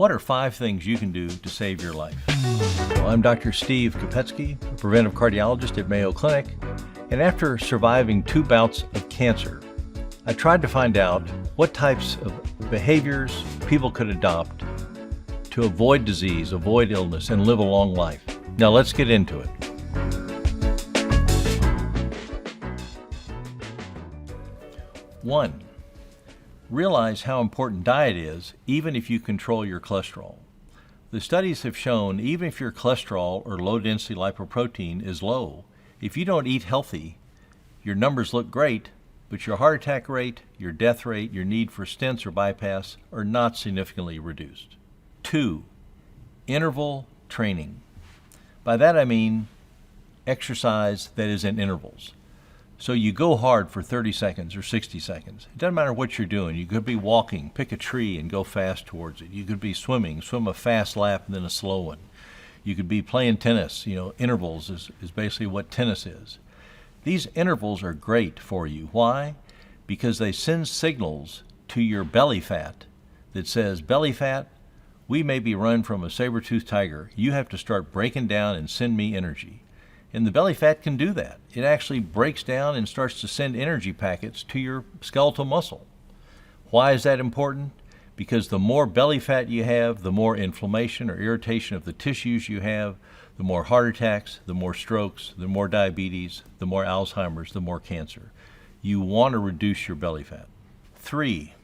What are 5 things you can do to save your life? Well, I'm Dr. Steve Kopecky, a preventive cardiologist at Mayo Clinic, and after surviving 2 bouts of cancer, I tried to find out what types of behaviors people could adopt to avoid disease, avoid illness, and live a long life. Now let's get into it. One, realize how important diet is, even if you control your cholesterol. The studies have shown even if your cholesterol or low-density lipoprotein is low, if you don't eat healthy, your numbers look great, but your heart attack rate, your death rate, your need for stents or bypass are not significantly reduced. 2, interval training. By that I mean exercise that is in intervals. So you go hard for 30 seconds or 60 seconds. It doesn't matter what you're doing. You could be walking, pick a tree and go fast towards it. You could be swimming, swim a fast lap and then a slow one. You could be playing tennis. Intervals is basically what tennis is. These intervals are great for you. Why? Because they send signals to your belly fat that says, belly fat, we may be run from a saber-toothed tiger. You have to start breaking down and send me energy. And the belly fat can do that. It actually breaks down and starts to send energy packets to your skeletal muscle. Why is that important? Because the more belly fat you have, the more inflammation or irritation of the tissues you have, the more heart attacks, the more strokes, the more diabetes, the more Alzheimer's, the more cancer. You want to reduce your belly fat. 3,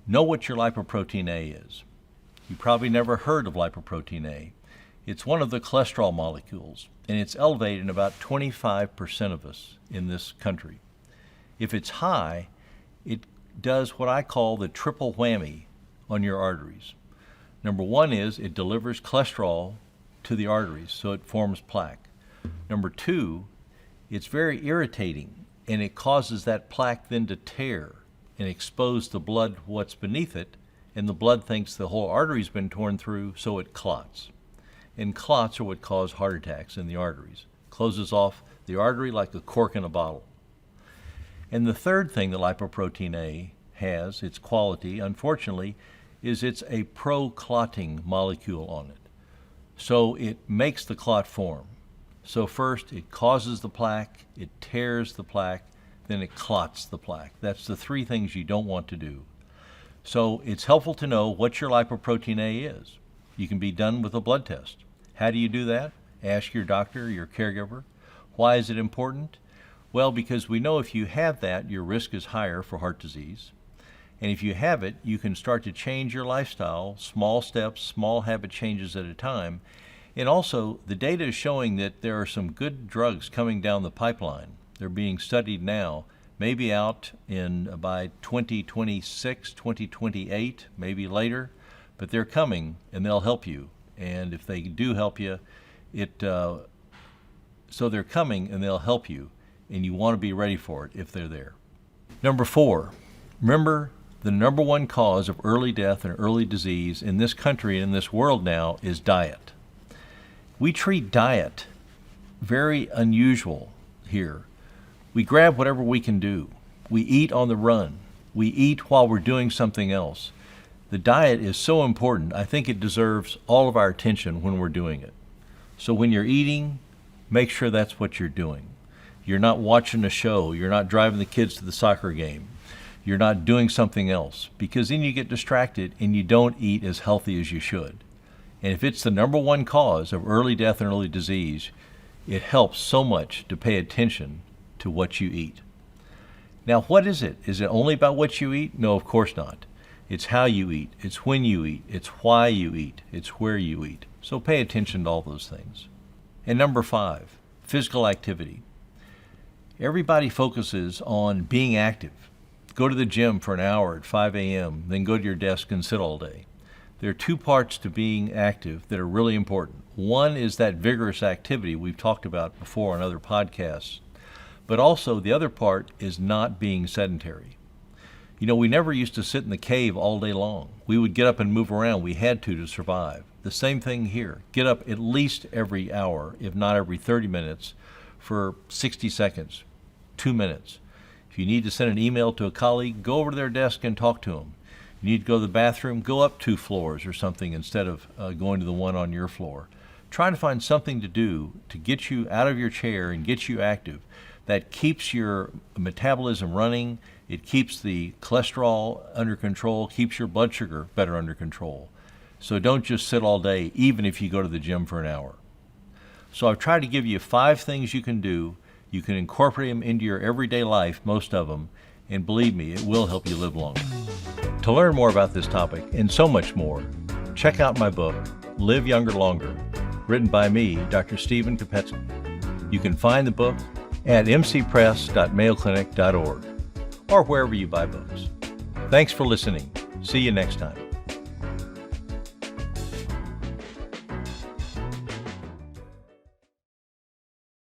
know what your lipoprotein A is. You probably never heard of lipoprotein A. It's one of the cholesterol molecules, and it's elevated in about 25% of us in this country. If it's high, it does what I call the triple whammy on your arteries. Number 1 is it delivers cholesterol to the arteries, so it forms plaque. Number 2, it's very irritating, and it causes that plaque then to tear and expose the blood what's beneath it, and the blood thinks the whole artery's been torn through, so it clots. And clots are what cause heart attacks in the arteries. Closes off the artery like a cork in a bottle. And the third thing that lipoprotein A has, its quality, unfortunately, is it's a pro-clotting molecule on it. So it makes the clot form. So first it causes the plaque, it tears the plaque, then it clots the plaque. That's the 3 things you don't want to do. So it's helpful to know what your lipoprotein A is. You can be done with a blood test. How do you do that? Ask your doctor, your caregiver. Why is it important? Well, because we know if you have that, your risk is higher for heart disease. And if you have it, you can start to change your lifestyle, small steps, small habit changes at a time. And also, the data is showing that there are some good drugs coming down the pipeline. They're being studied now, maybe out by 2026, 2028, maybe later. But they're coming, and they'll help you. And if they do help you, so they're coming, and they'll help you, and you want to be ready for it if they're there. Number 4, remember the number 1 cause of early death and early disease in this country and in this world now is diet. We treat diet very unusual here. We grab whatever we can do. We eat on the run. We eat while we're doing something else. The diet is so important, I think it deserves all of our attention when we're doing it. So when you're eating, make sure that's what you're doing. You're not watching a show, you're not driving the kids to the soccer game, you're not doing something else, because then you get distracted and you don't eat as healthy as you should. And if it's the number 1 cause of early death and early disease, it helps so much to pay attention to what you eat. Now, what is it? Is it only about what you eat? No, of course not. It's how you eat, it's when you eat, it's why you eat, it's where you eat. So pay attention to all those things. And number 5, physical activity. Everybody focuses on being active. Go to the gym for an hour at 5 a.m., then go to your desk and sit all day. There are 2 parts to being active that are really important. One is that vigorous activity we've talked about before on other podcasts. But also the other part is not being sedentary. We never used to sit in the cave all day long. We would get up and move around. We had to survive. The same thing here. Get up at least every hour, if not every 30 minutes, for 60 seconds, 2 minutes. If you need to send an email to a colleague, go over to their desk and talk to them. You need to go to the bathroom, go up 2 floors or something instead of going to the one on your floor. Try to find something to do to get you out of your chair and get you active. That keeps your metabolism running, it keeps the cholesterol under control, keeps your blood sugar better under control. So don't just sit all day, even if you go to the gym for an hour. So I've tried to give you 5 things you can do. You can incorporate them into your everyday life, most of them, and believe me, it will help you live longer. To learn more about this topic and so much more, check out my book, Live Younger Longer, written by me, Dr. Stephen Kopecky. You can find the book at mcpress.mayoclinic.org or wherever you buy books. Thanks for listening. See you next time.